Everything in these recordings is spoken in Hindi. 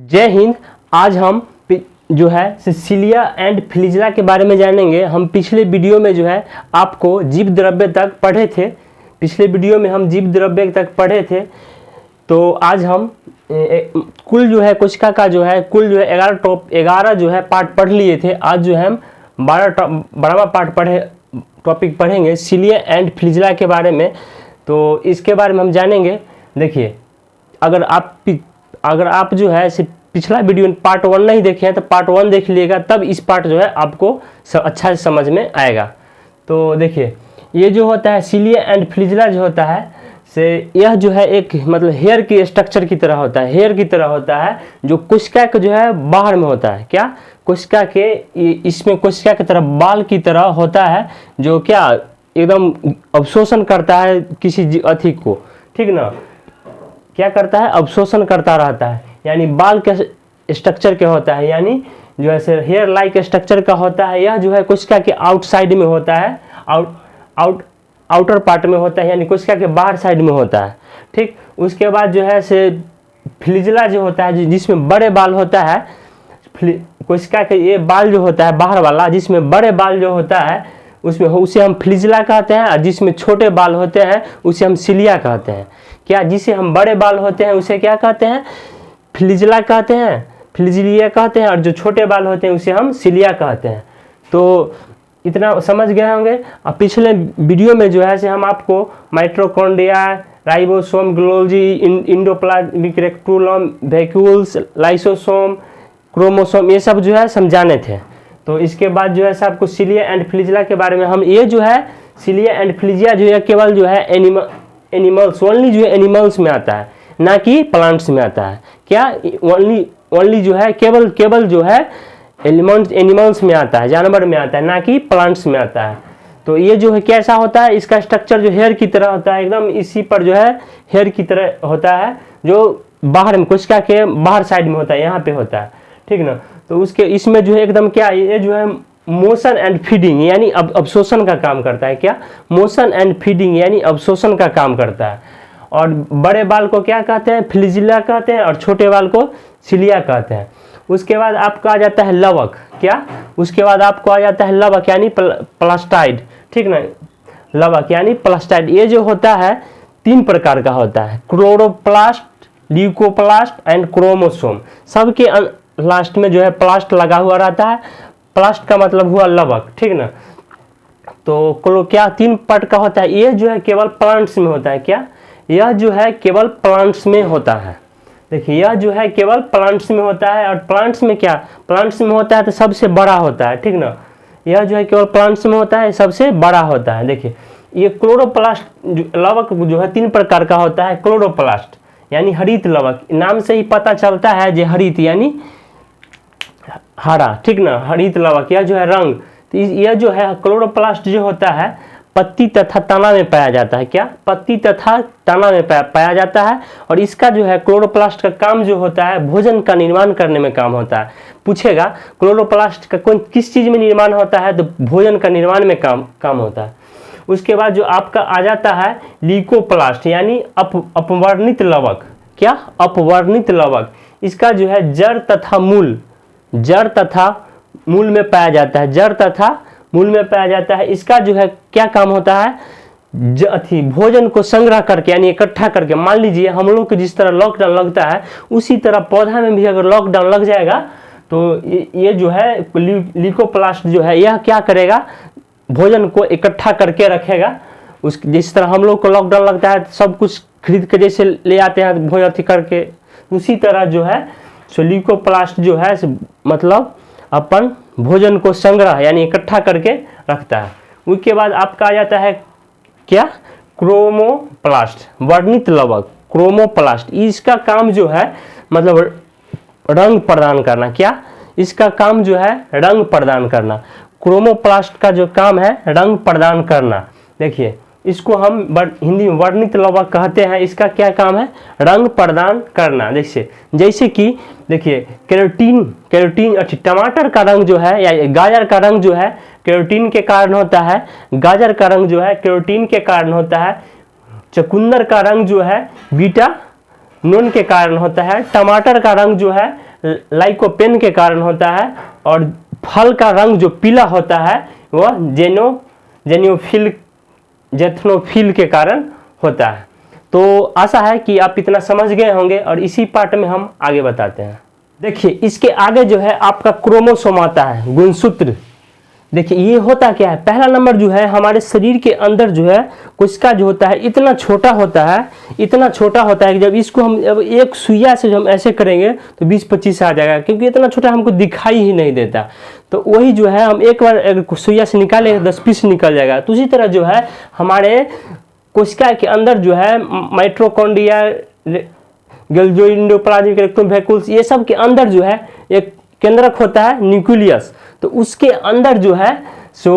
जय हिंद। आज हम जो है सिसिलिया एंड फ्लैजेला के बारे में जानेंगे। हम पिछले वीडियो में जो है आपको जीव द्रव्य तक पढ़े थे। पिछले वीडियो में हम जीव द्रव्य तक पढ़े थे। तो आज हम कुल जो है कोशिका का जो है कुल जो है 11 जो है पार्ट पढ़ लिए थे। आज जो है हम 12वां पार्ट टॉपिक पढ़ेंगे सिसिलिया एंड फ्लैजेला के बारे में। तो इसके बारे में हम जानेंगे। देखिए, अगर आप जो है पिछला वीडियो पार्ट 1 नहीं देखे हैं तो पार्ट 1 देख लीजिएगा, तब इस पार्ट जो है आपको अच्छा से समझ में आएगा। तो देखिए, ये जो होता है सिसिलिया एंड फ्लैजेला जो होता है से यह जो है एक मतलब हेयर की स्ट्रक्चर की तरह होता है। हेयर की तरह होता है जो कोशिका के जो है बाहर में होता है। क्या कोशिका के इसमें कोशिका की तरह बाल की तरह होता है, जो क्या एकदम अवशोषण करता है किसी अथी को। ठीक ना, क्या करता है? अवशोषण करता रहता है। यानी बाल के स्ट्रक्चर के होता है, यानी जो है हेयर लाइक स्ट्रक्चर का होता है। यह जो है कोशिका के आउटसाइड में होता है, आउटर पार्ट में होता है, यानी कोशिका के बाहर साइड में होता है। ठीक, उसके बाद जो है से फ्लैजेला जो होता है जिसमें बड़े बाल होता है। कोशिका के ये बाल जो होता है बाहर वाला, जिसमें बड़े बाल जो होता है उसमें उसे हम फ्लैजेला कहते हैं, और जिसमें छोटे बाल होते हैं उसे हम सिलिया कहते हैं। क्या जिसे हम बड़े बाल होते हैं उसे क्या कहते हैं? फ्लैजेला कहते हैं, फ्लैजिलिया कहते हैं, और जो छोटे बाल होते हैं उसे हम सिलिया कहते हैं। तो इतना समझ गए होंगे। अब पिछले वीडियो में जो है से हम आपको mitochondria, ribosome, Golgi, endoplasmic reticulum, vacuoles, lysosome, chromosome, ये सब जो है समझाने थे। तो इसके बाद जो है आपको सिसिलिया एंड फ्लैजेला के बारे में हम ये जो है सिसिलिया एंड फ्लैजेला जो है केवल जो है एनिमल्स ओनली जो है एनिमल्स में आता है, ना कि प्लांट्स में आता है। क्या ओनली जो है केवल जो है एनिमल्स में आता है, जानवर में आता है, ना कि प्लांट्स में आता है। तो ये जो है कैसा होता है, इसका स्ट्रक्चर जो हेयर की तरह होता है, एकदम इसी पर जो है हेयर की तरह होता है, जो बाहर में कोशिका के बाहर साइड में होता है, यहाँ पे होता है। ठीक ना, तो उसके इसमें जो है एकदम क्या ये जो है मोशन एंड फीडिंग यानी अवशोषण का काम करता है। क्या मोशन एंड फीडिंग यानी अवशोषण का काम करता है। और बड़े बाल को क्या कहते हैं? फ्लैजेला कहते हैं, और छोटे बाल को सिलिया कहते हैं। उसके बाद आपको आ जाता है लवक। क्या उसके बाद आपको आ जाता है लवक यानी प्लास्टाइड। ठीक ना, लवक यानी प्लास्टाइड। ये जो होता है 3 प्रकार का होता है, क्लोरोप्लास्ट, ल्यूकोप्लास्ट एंड क्रोमोसोम। सबके लास्ट में जो है प्लास्ट लगा हुआ रहता है। प्लास्ट का मतलब हुआ लवक। ठीक ना, तो क्या 3 पार्ट का होता है। ये जो है केवल प्लांट्स में होता है। क्या यह जो है केवल प्लांट्स में होता है। देखिए, यह जो है केवल प्लांट्स में होता है। और प्लांट्स में क्या, प्लांट्स में होता है तो सबसे बड़ा होता है। ठीक ना, यह जो है केवल प्लांट्स में होता है, सबसे बड़ा होता है। देखिए, ये क्लोरोप्लास्ट लवक जो है 3 प्रकार का होता है। क्लोरोप्लास्ट यानी हरित लवक, नाम से ही पता चलता है जो हरित यानी हरा। ठीक ना, हरित लवक यह जो है रंग। तो यह जो है क्लोरोप्लास्ट जो होता है पत्ती तथा तना में पाया जाता है। क्या पत्ती तथा तना में पाया जाता है। और इसका जो है क्लोरोप्लास्ट का काम जो होता है भोजन का निर्माण करने में काम होता है। पूछेगा क्लोरोप्लास्ट का किस चीज में निर्माण होता है, तो भोजन का निर्माण में काम होता है। उसके बाद जो आपका आ जाता है ल्यूकोप्लास्ट यानी अपवर्णित लवक। क्या अपवर्णित लवक, इसका जो है जड़ तथा मूल में पाया जाता है। जड़ तथा मूल में पाया जाता है। इसका जो है क्या काम होता है, भोजन को संग्रह करके यानी इकट्ठा करके। मान लीजिए हम लोग को जिस तरह लॉकडाउन लगता है उसी तरह पौधा में भी अगर लॉकडाउन लग जाएगा तो ये जो है ल्यूकोप्लास्ट जो है यह क्या करेगा, भोजन को इकट्ठा करके रखेगा। जिस तरह हम लोग को लॉकडाउन लगता है सब कुछ खरीद के जैसे ले आते हैं भोजन अथी करके, उसी तरह जो है ल्यूकोप्लास्ट जो है मतलब अपन भोजन को संग्रह यानी इकट्ठा करके रखता है। उसके बाद आपका आ जाता है क्या, क्रोमोप्लास्ट वर्णित लवक। क्रोमोप्लास्ट इसका काम जो है मतलब रंग प्रदान करना। क्या इसका काम जो है रंग प्रदान करना। क्रोमोप्लास्ट का जो काम है रंग प्रदान करना। देखिए, इसको हम हिंदी में वर्णित लवक कहते हैं। इसका क्या काम है, रंग प्रदान करना। जैसे कि देखिए कैरोटीन टमाटर का रंग जो है या गाजर का रंग जो है कैरोटीन के कारण होता है। गाजर का रंग जो है कैरोटीन के कारण होता है। चुकंदर का रंग जो है बीटा नून के कारण होता है। टमाटर का रंग जो है लाइकोपेन के कारण होता है, और फल का रंग जो पीला होता है वह जेथनोफिल के कारण होता है। तो आशा है कि आप इतना समझ गए होंगे, और इसी पार्ट में हम आगे बताते हैं। देखिए इसके आगे जो है आपका क्रोमोसोम आता है, गुणसूत्र। देखिए ये होता क्या है, पहला नंबर जो है हमारे शरीर के अंदर जो है कोशिका जो होता है इतना छोटा होता है, इतना छोटा होता है कि जब इसको हम अब एक सुइया से हम ऐसे करेंगे तो 20-25 आ जाएगा, क्योंकि इतना छोटा हमको दिखाई ही नहीं देता। तो वही जो है हम एक बार सुइया से निकालेंगे 10 पीस निकल जाएगा। तो उसी तरह जो है हमारे कोशिका के अंदर जो है mitochondria, Golgi, endoplasmic rectum, vacuoles, ये सब के अंदर जो है एक केंद्रक होता है न्यूक्लियस। तो उसके अंदर जो है सो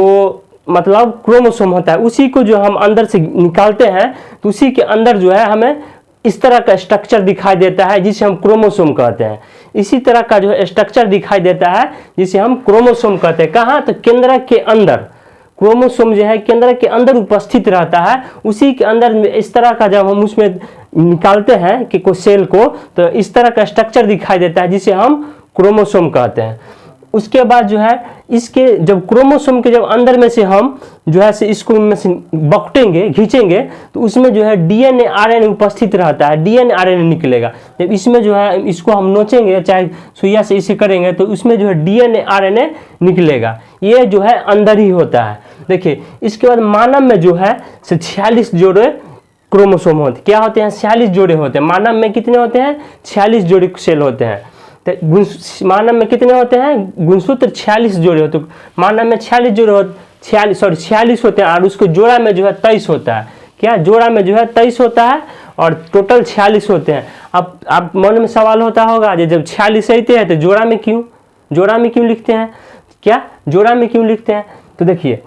मतलब क्रोमोसोम होता है, उसी को जो हम अंदर से निकालते हैं तो उसी के अंदर जो है हमें इस तरह का स्ट्रक्चर दिखाई देता है जिसे हम क्रोमोसोम कहते हैं। इसी तरह का जो है स्ट्रक्चर दिखाई देता है जिसे हम क्रोमोसोम कहते हैं। कहाँ? तो केंद्रक के अंदर क्रोमोसोम जो है केंद्रक के अंदर उपस्थित रहता है। उसी के अंदर इस तरह का जब हम उसमें निकालते हैं कि कोई सेल को, तो इस तरह का स्ट्रक्चर दिखाई देता है जिसे हम क्रोमोसोम कहते हैं। उसके बाद जो है इसके जब क्रोमोसोम के जब अंदर में से हम जो है से इसको में से बकटेंगे, खींचेंगे, तो उसमें जो है डीएनए आरएनए उपस्थित रहता है, डीएनए आरएनए निकलेगा। जब इसमें जो है इसको हम नोचेंगे, चाहे सुइया से इसे करेंगे, तो उसमें जो है डीएनए आरएनए निकलेगा। ये जो है अंदर ही होता है। देखिए इसके बाद मानव में जो है 46 जोड़े क्रोमोसोम होते। क्या होते हैं? 46 जोड़े होते हैं। मानव में कितने होते हैं? 46 जोड़े सेल होते हैं। तो मानव में कितने होते हैं? गुणसूत्र 46 जोड़े होते हैं। मानव में 46 जोड़े होते 46 होते हैं, और उसको जोड़ा में जो है 23 होता है। क्या? जोड़ा में जो है 23 होता है और टोटल 46 होते हैं। अब आप मन में सवाल होता होगा जब 46 रहते हैं तो जोड़ा में क्यों लिखते हैं? क्या जोड़ा में क्यों लिखते हैं? तो देखिए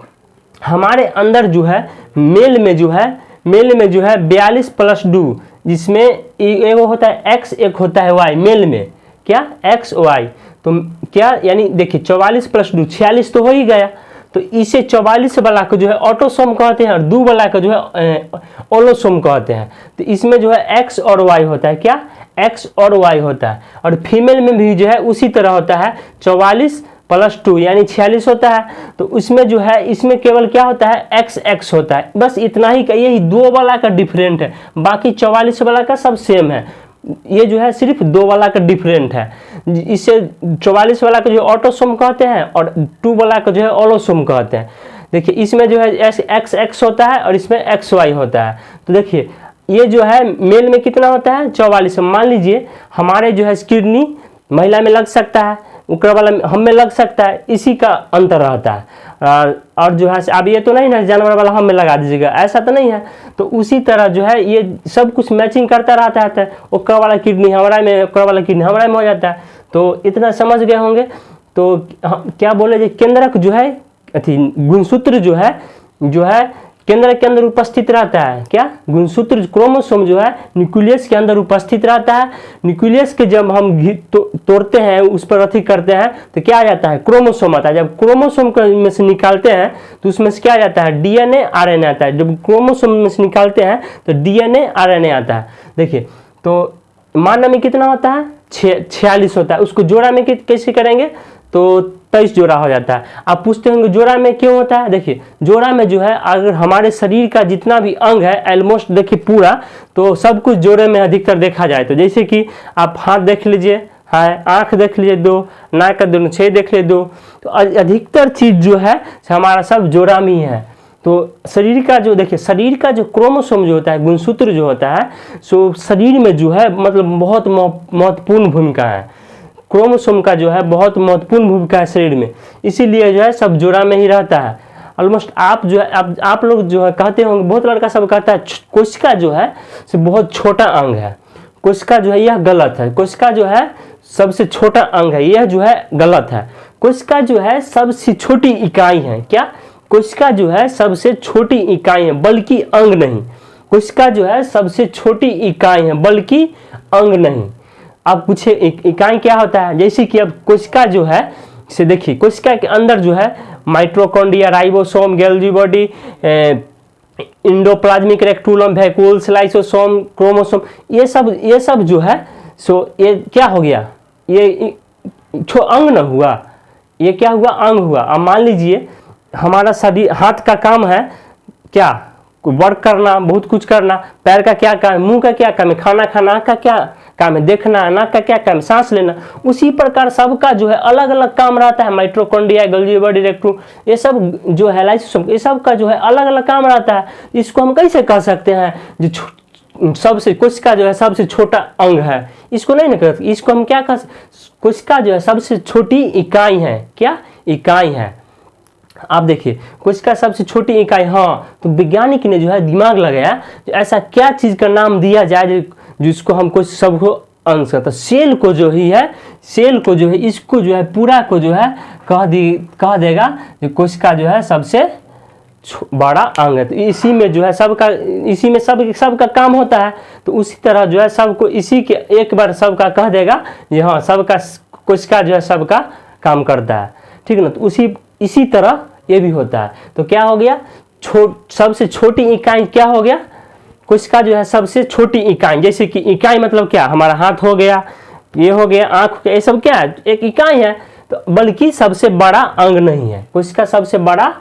हमारे अंदर जो है मेल में जो है 42 + 2, जिसमें एक होता है x, एक होता है y। मेल में क्या? x y। तो क्या यानी देखिए 44 + 2 46 तो हो ही गया। तो इसे 44 वाला को जो है ऑटोसोम कहते हैं और 2 वाला को जो है ओलोसोम कहते हैं। तो इसमें जो है x और y होता है। क्या? x और y होता है। और फीमेल में भी जो है उसी तरह होता है, 44 + 2 यानी 46 होता है। तो उसमें जो है इसमें केवल क्या होता है? x होता है। बस इतना ही, यही 2 वाला का डिफरेंट है, बाकी 44 वाला का सब सेम है। ये जो है सिर्फ 2 वाला का डिफरेंट है। इसे 44 वाला को जो ऑटोसोम कहते हैं और 2 वाला को जो है ओलोसोम कहते हैं। देखिए इसमें जो है x होता है और इसमें xy होता है। तो देखिए ये जो है मेल में कितना होता है? 44। मान लीजिए हमारे जो है किडनी महिला में लग सकता है, उकरा वाला हम में लग सकता है, इसी का अंतर रहता है। और जो है अब ये तो नहीं ना जानवर वाला हम में लगा दीजिएगा, ऐसा तो नहीं है। तो उसी तरह जो है ये सब कुछ मैचिंग करता रहता है। ओकरा वाला किडनी हमारा में, ओकरा वाला किडनी हमारा में हो जाता है। तो इतना समझ गए होंगे। तो क्या बोले जी, केंद्रक जो है गुणसूत्र जो है केंद्र के अंदर उपस्थित रहता है। क्या? गुणसूत्र क्रोमोसोम जो है न्यूक्लियस के अंदर उपस्थित रहता है। न्यूक्लियस के जब हम तोड़ते हैं, उस पर अथी करते हैं, तो क्या आ जाता है? क्रोमोसोम आता है। जब क्रोमोसोम में से निकालते हैं तो उसमें से क्या आ जाता है? डीएनए आरएनए आता है। जब क्रोमोसोम में से निकालते हैं तो डीएनए आरएनए आता है। देखिए तो मानव में कितना होता है? 46 होता है। उसको जोड़ा में कैसे करेंगे? तो 23 जोड़ा हो जाता है। आप पूछते होंगे जोड़ा में क्यों होता है? देखिए जोड़ा में जो है अगर हमारे शरीर का जितना भी अंग है ऑलमोस्ट देखिए पूरा, तो सब कुछ जोड़े में अधिकतर देखा जाए। तो जैसे कि आप हाथ देख लीजिए, आँख देख लीजिए 2, नाक का दोनों 6 देख लीजिए 2, तो अधिकतर चीज़ जो है हमारा सब जोड़ा में ही है। तो शरीर का जो देखिए शरीर का जो क्रोमोसोम जो होता है, गुणसूत्र जो होता है, सो शरीर में जो है मतलब बहुत महत्वपूर्ण भूमिका है। क्रोमोसोम का जो है बहुत महत्वपूर्ण भूमिका है शरीर में, इसीलिए जो है सब जोड़ा में ही रहता है। ऑलमोस्ट आप जो है आप लोग जो है कहते होंगे, बहुत लड़का सब कहता है कोशिका जो है से बहुत छोटा अंग है। कोशिका जो है यह गलत है। कोशिका जो है सबसे छोटा अंग है, यह जो है गलत है। कोशिका जो है सबसे छोटी इकाई है। क्या? कोशिका जो है सबसे छोटी इकाई है, बल्कि अंग नहीं। कोशिका जो है सबसे छोटी इकाई है, बल्कि अंग नहीं। आप पूछे इकाई क्या होता है? जैसे कि अब कोशिका जो है से देखिए, कोशिका के अंदर जो है mitochondria, ribosome, Golgi body, endoplasmic reticulum, vacuoles, lysosome, chromosome, ये सब जो है सो ये क्या हो गया? ये अंग न हुआ, ये क्या हुआ, अंग हुआ। अब मान लीजिए हमारा सभी हाथ का काम है क्या, वर्क करना, बहुत कुछ करना। पैर का क्या काम है, मुंह का क्या काम है, खाना खाना, का क्या काम है, देखना, नाक का क्या काम है, सांस लेना। उसी प्रकार सबका जो है अलग अलग काम रहता है। माइटोकॉन्ड्रिया, गोल्गी बॉडी, रेक्टम, ये सब जो है लाइसोसोम, ये सब का जो है अलग अलग काम रहता है। इसको हम कैसे कह सकते हैं जो सबसे कोशिका जो है सबसे छोटा अंग है, इसको नहीं ना कर सकते। इसको हम क्या कह, कोशिका जो है सबसे छोटी इकाई है, क्या इकाई है। आप देखिए कोशिका सबसे छोटी इकाई, हाँ, तो वैज्ञानिक ने जो है दिमाग लगाया तो ऐसा क्या चीज का नाम दिया जाए जिसको हमको सबको अंश करता। सेल को जो ही है, सेल को जो है, इसको जो है पूरा को जो है कह देगा जो कोशिका जो है सबसे बड़ा अंग है। तो इसी में जो है सबका, इसी में सबका काम होता है। तो उसी तरह जो है सबको इसी के एक बार सबका कह देगा ये, हाँ, सबका कोशिका जो है सबका काम करता है, ठीक है ना। तो इसी तरह ये भी होता है। तो क्या हो गया, सबसे छोटी इकाई क्या हो गया, कोशिका जो है सबसे छोटी इकाई। जैसे कि इकाई मतलब क्या, हमारा हाथ हो गया, ये हो गया, आँख, ये सब क्या है, एक इकाई है। तो बल्कि सबसे बड़ा अंग नहीं है कोशिका, सबसे बड़ा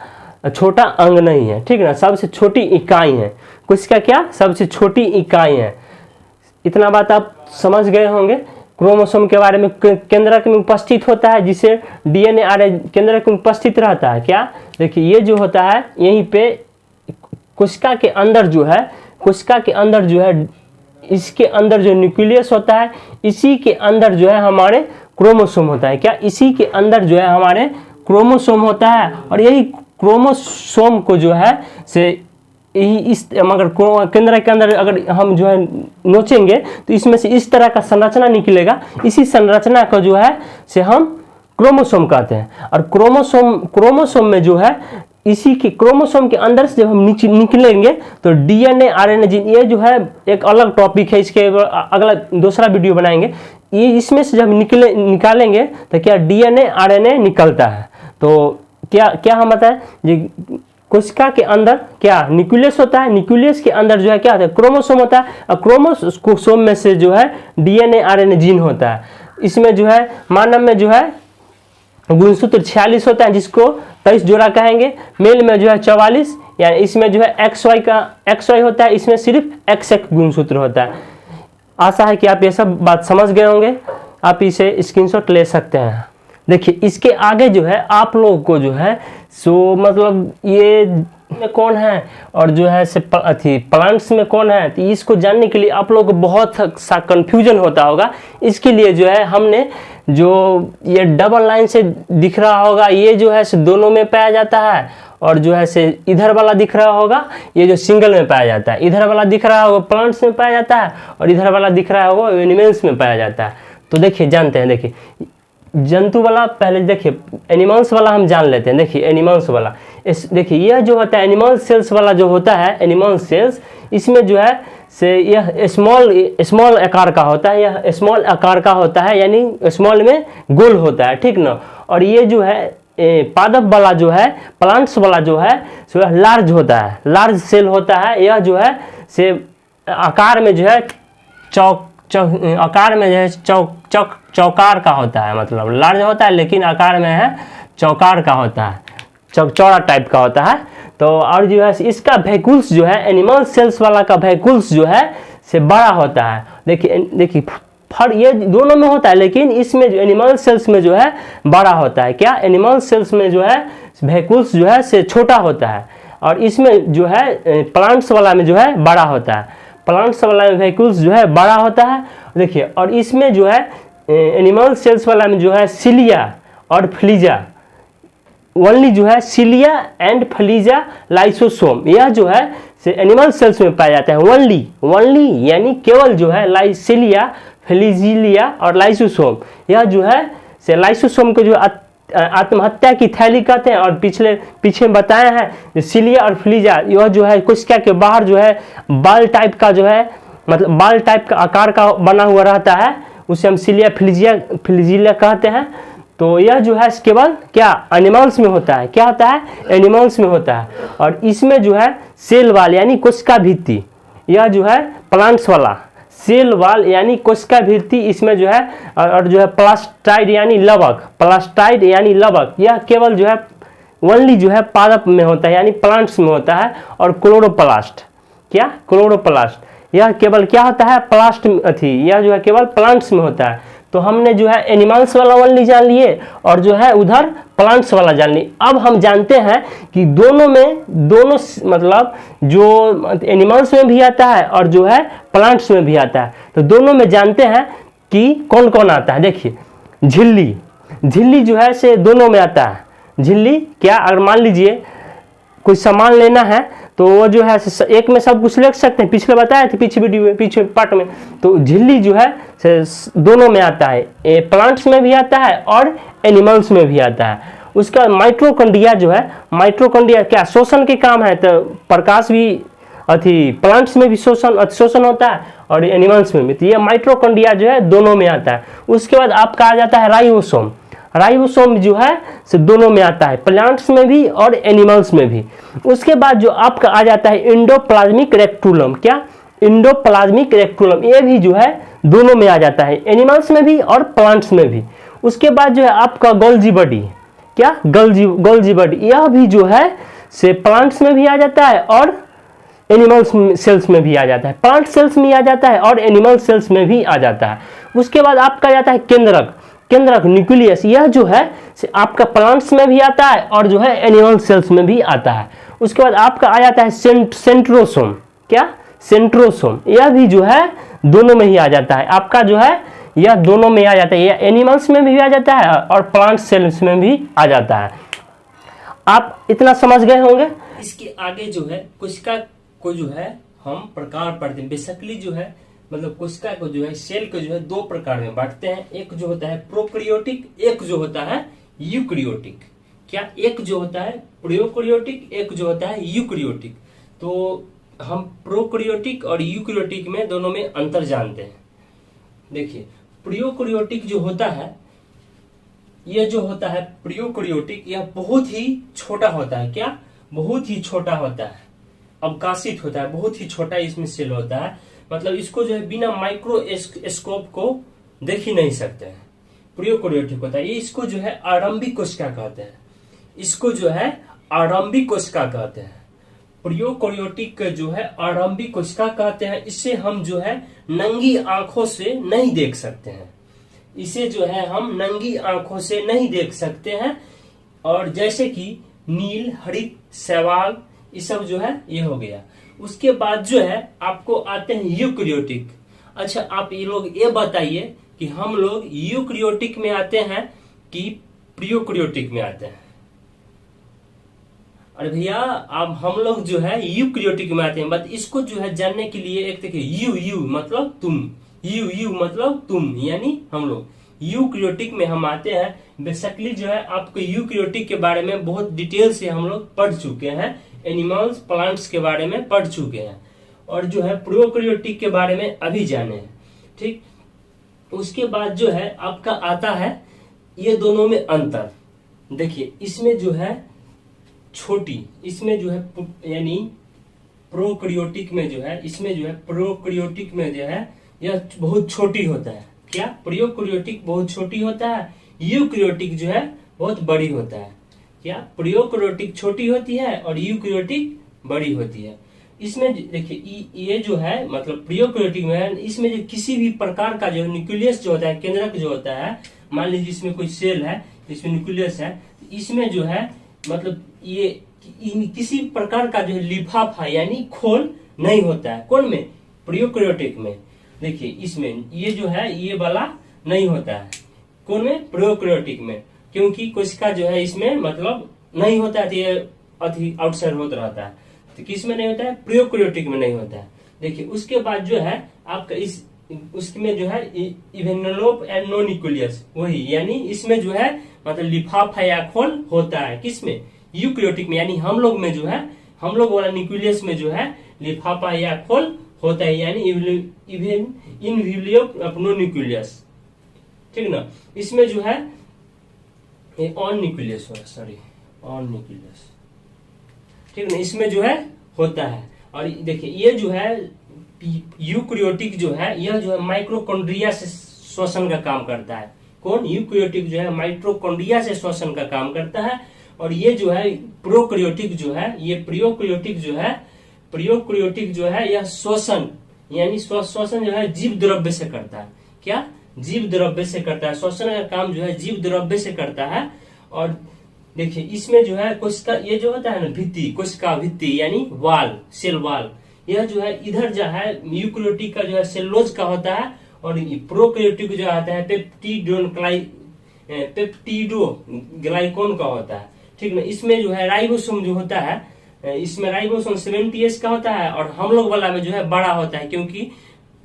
छोटा अंग नहीं है, ठीक है ना, सबसे छोटी इकाई है कोशिका, क्या सबसे छोटी इकाई है। इतना बात आप समझ गए होंगे। क्रोमोसोम के बारे में, केंद्रक में उपस्थित होता है, जिसे डीएनए आरएनए केंद्रक में उपस्थित रहता है। क्या, देखिए ये जो होता है यहीं पे कोशिका के अंदर जो है, कोशिका के अंदर जो है, इसके अंदर जो न्यूक्लियस होता है, इसी के अंदर जो है हमारे क्रोमोसोम होता है। क्या, इसी के अंदर जो है हमारे क्रोमोसोम होता है। और यही क्रोमोसोम को जो है से इस, मगर केंद्र के अंदर अगर हम जो है नोचेंगे तो इसमें से इस तरह का संरचना निकलेगा। इसी संरचना को जो है से हम क्रोमोसोम कहते हैं। और क्रोमोसोम में जो है, इसी के क्रोमोसोम के अंदर से जब हम निकलेंगे तो डीएनए आरएनए जीन, ये जो है एक अलग टॉपिक है, इसके अगला दूसरा वीडियो बनाएंगे। ये इसमें से जब निकालेंगे तो क्या डीएनए आरएनए निकलता है। तो क्या हम बताएं, ये कोशिका के अंदर क्या न्यूक्लियस होता है, न्यूक्लियस के अंदर जो है क्या होता है, क्रोमोसोम होता है। और क्रोमोसोम में से जो है डीएनए आरएनए जीन होता है। इसमें जो है मानव में जो है गुणसूत्र 46 होता है, जिसको 23 जोड़ा कहेंगे। मेल में जो है 44, यानी इसमें जो है XY होता है, इसमें सिर्फ XX गुणसूत्र होता है। आशा है कि आप ये सब बात समझ गए होंगे। आप इसे स्क्रीनशॉट ले सकते हैं। देखिए इसके आगे जो है आप लोगों को जो है सो मतलब ये में कौन है और जो है से प्लांट्स में कौन है, तो इसको जानने के लिए आप लोगों को बहुत सा कंफ्यूजन होता होगा। इसके लिए जो है हमने जो ये डबल लाइन से दिख रहा होगा, ये जो है से दोनों में पाया जाता है। और जो है से इधर वाला दिख रहा होगा, ये जो सिंगल में पाया जाता है। इधर वाला दिख रहा होगा प्लांट्स में पाया जाता है, और इधर वाला दिख रहा होगा एनिमल्स में पाया जाता है। तो देखिए जानते हैं, देखिए जंतु वाला पहले देखिए, एनिमल्स वाला हम जान लेते हैं। देखिए एनिमल्स वाला, देखिए यह जो होता है एनिमल सेल्स वाला जो होता है, एनिमल सेल्स, इसमें जो है से यह स्मॉल आकार का होता है। यह स्मॉल आकार का होता है, यानी स्मॉल में गोल होता है, ठीक ना। और ये जो है पादप वाला जो है, प्लांट्स वाला जो है सो लार्ज होता है, लार्ज सेल होता है। यह जो है से आकार में जो है आकार में जो है चौकार का होता है, मतलब लार्ज होता है लेकिन आकार में है चौकार का होता है, चौड़ा टाइप का होता है। तो और जो है इसका वैक्यूल्स जो है, एनिमल सेल्स वाला का वैक्यूल्स जो है से बड़ा होता है। देखिए फर ये दोनों में होता है, लेकिन इसमें जो एनिमल सेल्स में जो है बड़ा होता है। क्या, एनिमल सेल्स में जो है वैक्यूल्स जो है से छोटा होता है, और इसमें जो है प्लांट्स वाला में जो है बड़ा होता है। प्लांट्स वाला में वैक्यूल्स जो है बड़ा होता है। देखिए, और इसमें जो है एनिमल सेल्स वाला में जो है सिलिया और फ्लीजा, ओनली जो है सिलिया एंड फ्लीजा लाइसोसोम, यह जो है से एनिमल सेल्स में पाया जाता है। ओनली यानी केवल जो है सिलिया, फ्लीजिलिया और लाइसोसोम, यह जो है से लाइसोसोम को जो आत्महत्या की थैली कहते हैं। और पीछे बताए हैं सिलिया और फ्लीजा, यह जो है कोशिका के बाहर जो है बाल टाइप का जो है, मतलब बाल टाइप का आकार का बना हुआ रहता है, उसे हम सिलिया फ्लीजिलिया कहते हैं। तो यह जो है केवल क्या एनिमल्स में होता है, क्या होता है एनिमल्स में होता है। और इसमें जो है सेल वाल यानी कोशिका भित्ति, यह जो है प्लांट्स वाला सेल वाल यानी कोशिका भित्ति इसमें जो है, और जो है प्लास्टाइड यानी लवक, प्लास्टाइड यानी लवक, यह केवल जो है ओनली जो है पादप में होता है यानी प्लांट्स में होता है। और क्लोरोप्लास्ट, क्या क्लोरोप्लास्ट, यह केवल क्या होता है प्लास्ट थी, यह जो है केवल प्लांट्स में होता है। तो हमने जो है एनिमल्स वाला ओनली जान लिए और जो है उधर प्लांट्स वाला जान लिए। अब हम जानते हैं कि दोनों में, दोनों मतलब जो एनिमल्स में भी आता है और जो है प्लांट्स में भी आता है। तो दोनों में जानते हैं कि कौन कौन आता है। देखिए झिल्ली, झिल्ली जो है से दोनों में आता है। झिल्ली क्या, अगर मान लीजिए कोई सामान लेना है तो वो जो है एक में सब कुछ ले सकते हैं, पिछले बताए थे पीछे वीडियो में, पीछे पार्ट में। तो झिल्ली जो है दोनों में आता है, प्लांट्स में भी आता है और एनिमल्स में भी आता है। उसका माइट्रोकॉन्ड्रिया जो है, माइट्रोकॉन्ड्रिया क्या शोषण के काम है, तो प्रकाश भी अथी प्लांट्स में भी शोषण होता है और एनिमल्स में भी। तो ये माइट्रोकॉन्ड्रिया जो है दोनों में आता है। उसके बाद आपका आ जाता है राइबोसोम, राइबोसोम जो है से दोनों में आता है, प्लांट्स में भी और एनिमल्स में भी। उसके बाद जो आपका आ जाता है एंडोप्लाज्मिक रेक्टुलम, क्या एंडोप्लाज्मिक रेक्टुलम, ये भी जो है दोनों में आ जाता है, एनिमल्स में भी और प्लांट्स में भी। उसके बाद जो है आपका गोल्जी बॉडी, क्या गोल्जी बॉडी, यह भी जो है से प्लांट्स में भी आ जाता है और एनिमल्स सेल्स में भी आ जाता है, प्लांट सेल्स में आ जाता है और एनिमल सेल्स में भी आ जाता है। उसके बाद आपका जाता है केंद्रक, केंद्रक न्यूक्लियस, यह जो है आपका प्लांट्स में भी आता है और जो है एनिमल सेल्स में भी आता है। उसके बाद आपका आ जाता है सेंट्रोसोम, क्या सेंट्रोसोम, यह भी जो है दोनों में ही आ जाता है। आपका जो है यह दोनों में आ जाता है, यह एनिमल्स में भी आ जाता है और प्लांट सेल्स में भी आ जाता है। आप इतना समझ गए होंगे। इसके आगे जो है कोशिका को जो है हम प्रकार पढ़ते हैं। बेसिकली जो है मतलब कोशिका को जो है, सेल को जो है दो प्रकार में बांटते हैं। एक जो होता है प्रोकैरियोटिक, एक जो होता है यूकैरियोटिक। क्या, एक जो होता है प्रोकैरियोटिक, एक जो होता है यूकैरियोटिक। तो हम प्रोकैरियोटिक और यूकैरियोटिक में दोनों में अंतर जानते हैं। देखिए प्रोकैरियोटिक जो होता है, यह जो होता है प्रोकैरियोटिक, यह बहुत ही छोटा होता है। क्या, बहुत ही छोटा होता है, अवकाशित होता है, बहुत ही छोटा इसमें सेल होता है। मतलब इसको जो है बिना माइक्रोस्कोप को देख ही नहीं सकते हैं, प्रोकैरियोटिक होता है। ये इसको जो है आरंभिक कोशिका कहते हैं, इसको जो है आरंभिक कोशिका कहते हैं। प्रोकैरियोटिक जो है आरंभिक कोशिका कहते हैं। इसे हम जो है नंगी आंखों से नहीं देख सकते हैं, इसे जो है हम नंगी आंखों से नहीं देख सकते हैं। और जैसे कि नील, हरित, शैवाल, ये सब जो है ये हो गया। उसके बाद जो है आपको आते हैं यूकैरियोटिक। अच्छा, आप ये लोग ये बताइए कि हम लोग यूकैरियोटिक में आते हैं कि प्रोकैरियोटिक में आते हैं। अरे भैया, अब हम लोग जो है यूकैरियोटिक में आते हैं। बट इसको जो है जानने के लिए एक देखिए, यू मतलब तुम, यू मतलब तुम, यानी हम लोग यूकैरियोटिक में हम आते हैं। बेसिकली जो है आपको यूकैरियोटिक के बारे में बहुत डिटेल से हम लोग पढ़ चुके हैं, एनिमल्स, प्लांट्स के बारे में पढ़ चुके हैं, और जो है प्रोकैरियोटिक के बारे में अभी जाने हैं। ठीक, उसके बाद जो है आपका आता है ये दोनों में अंतर। देखिए इसमें जो है छोटी, इसमें जो है यानी प्रोकैरियोटिक में जो है, इसमें जो है प्रोकैरियोटिक में जो है यह बहुत छोटी होता है। क्या, प्रोकैरियोटिक बहुत छोटी होता है, यूकैरियोटिक जो है बहुत बड़ी होता है। क्या, प्रोकैरियोटिक छोटी होती है और यूकैरियोटिक बड़ी होती है। इसमें देखिए ये जो है मतलब प्रोकैरियोटिक में है, इसमें जो किसी भी प्रकार का जो न्यूक्लियस जो होता है, केंद्रक जो होता है, मान लीजिए इसमें कोई सेल है, इसमें न्यूक्लियस है, इसमें जो है मतलब ये किसी प्रकार का जो है लिफाफा यानी खोल नहीं होता है। कौन में, प्रोकैरियोटिक में। देखिए इसमें ये जो है ये वाला नहीं होता है, कौन में, प्रोकैरियोटिक में, क्योंकि कोशिका जो है इसमें मतलब नहीं होता है, तो ये अति आउटसाइड होता रहता है। तो किस में नहीं होता है, प्रोकैरियोटिक में नहीं होता है। देखिए उसके बाद जो है आपका इस उसमें जो है इवेनवेलप एंड नो न्यूक्लियस, वही यानी इसमें जो है मतलब लिफाफा या खोल होता है। किसमें, यूकैरियोटिक में, यानी हम लोग में जो है, हम लोग वाला न्यूक्लियस में जो है लिफाफा या खोल होता है, यानी इनवेलप नो न्यूक्लियस। ठीक ना, इसमें जो है on nucleus, sorry on nucleus, ठीक ना, इसमें जो है होता है। और देखिए ये जो है यूकैरियोटिक जो है यह जो है माइटोकॉन्ड्रिया से श्वसन का काम करता है। कौन? यूकैरियोटिक जो है माइटोकॉन्ड्रिया से श्वसन का काम करता है। और ये जो है प्रोकैरियोटिक जो है, ये प्रोकैरियोटिक जो है यह श्वसन यानी श्वसन जो है जीव द्रव्य से करता है। क्या? जीव द्रव्य से करता है। श्वसन का काम जो है जीव द्रव्य से करता है। और देखिए इसमें जो है कोशिका, ये जो होता है ना भित्ति, कोशिका भित्ति यानी वाल, सेल वाल, यह जो है इधर जो है यूकैरियोटिक का जो है सेलुलोज का होता है। और प्रोकैरियोटिक जो आता है पेप्टिडोग्लाइकॉन का होता है। ठीक ना? इसमें जो है राइबोसोम जो होता है, इसमें राइबोसोम 70S का होता है। और हम लोग वाला में जो है बड़ा होता है, क्योंकि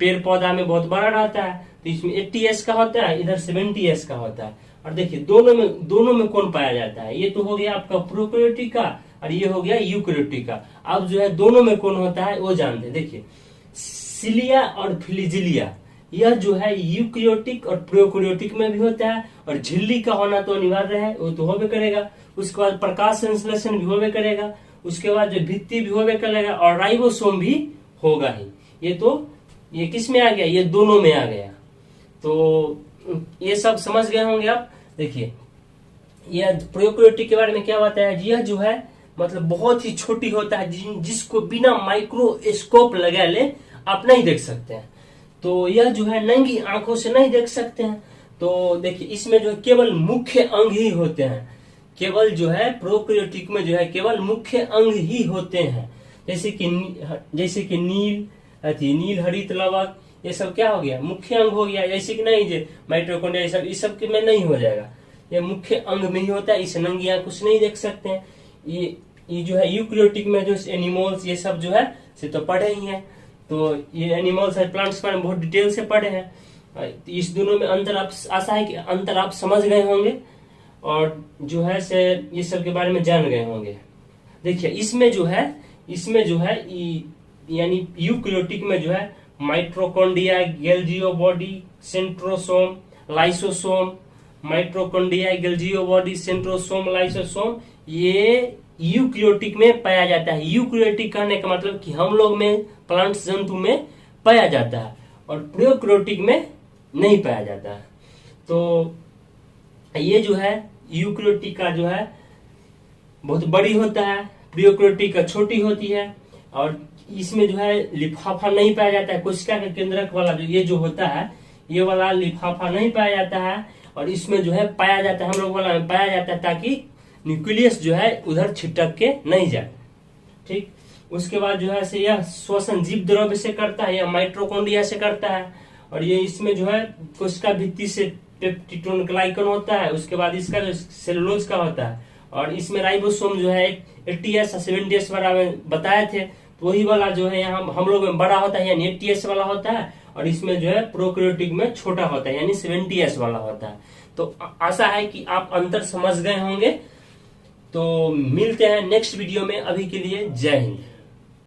पेड़ पौधा में बहुत बड़ा रहता है, तो इसमें 80S का होता है, इधर 70S का होता है। और देखिए दोनों में कौन पाया जाता है? ये तो हो गया आपका प्रोकैरियोटिक का और ये हो गया यूकैरियोटिक का। अब जो है दोनों में कौन होता है वो जानते हैं। देखिए सिलिया और फ्लैजिलिया, यह जो है यूकैरियोटिक और प्रोकैरियोटिक में भी होता है। और झिल्ली का होना तो अनिवार्य है, वो तो होबे करेगा। उसके बाद प्रकाश संश्लेषण भी होबे करेगा। उसके बाद जो भित्ति भी होबे करेगा और राइबोसोम भी होगा ही। ये किस में आ गया? ये दोनों में आ गया। तो ये सब समझ गए होंगे आप। देखिए यह प्रोकैरियोटिक के बारे में क्या बताया? यह जो है मतलब बहुत ही छोटी होता है, जिसको बिना माइक्रोस्कोप लगा ले आप नहीं देख सकते हैं। तो यह जो है नंगी आंखों से नहीं देख सकते हैं। तो देखिए इसमें जो है केवल मुख्य अंग ही होते हैं। केवल जो है प्रोकैरियोटिक में जो है केवल मुख्य अंग ही होते हैं। जैसे कि नील हरित लवक, ये सब क्या हो गया? मुख्य अंग हो गया। जैसे कि नहीं जो माइटोकॉन्ड्रिया ये सब के में नहीं हो जाएगा, ये मुख्य अंग में ही होता है। इसे नंगी आंखों से नहीं देख सकते हैं। ये जो है यूकैरियोटिक में जो एनिमल्स ये सब जो है से तो पढ़े ही हैं। तो ये एनिमल्स है प्लांट्स पर बहुत डिटेल से पढ़े हैं। इस दोनों में अंतर आप, आशा है कि अंतर आप समझ गए होंगे और जो है से ये सब के बारे में जान गए होंगे। देखिए इसमें जो है यानी यूकैरियोटिक में जो है mitochondria, Golgi body, centrosome, lysosome, mitochondria, Golgi body, centrosome, lysosome, ये यूकैरियोटिक में पाया जाता है। यूकैरियोटिक कहने का मतलब कि हम लोग में, प्लांट्स जंतु में पाया जाता है और प्रोकैरियोटिक में नहीं पाया जाता है। तो ये जो है यूकैरियोटिक का जो है बहुत बड़ी होता है, प्रोकैरियोटिक का छोटी होती है। और इसमें जो है लिफाफा नहीं पाया जाता है। कोशिका के केंद्रक वाला जो ये जो होता है, ये वाला लिफाफा नहीं पाया जाता है। और इसमें जो है पाया जाता है, हम लोग वाला में पाया जाता है, ताकि न्यूक्लियस जो है उधर छिटक के नहीं जाए। ठीक, उसके बाद जो है से यह श्वसन जीव द्रव्य से करता है या माइटोकॉन्ड्रिया से करता है। और ये इसमें जो है कोशिका भित्ति से पेप्टिडोग्लाइकन होता है। उसके बाद इसका जो सेलुलोज का होता है। और इसमें राइबोसोम जो है 80S और 70S वाला में बताए थे, तो वही वाला जो है यहाँ हम लोग में बड़ा होता है यानी 80S वाला होता है। और इसमें जो है प्रोकैरियोटिक में छोटा होता है यानी 70S वाला होता है। तो आशा है कि आप अंतर समझ गए होंगे। तो मिलते हैं नेक्स्ट वीडियो में। अभी के लिए जय हिंद।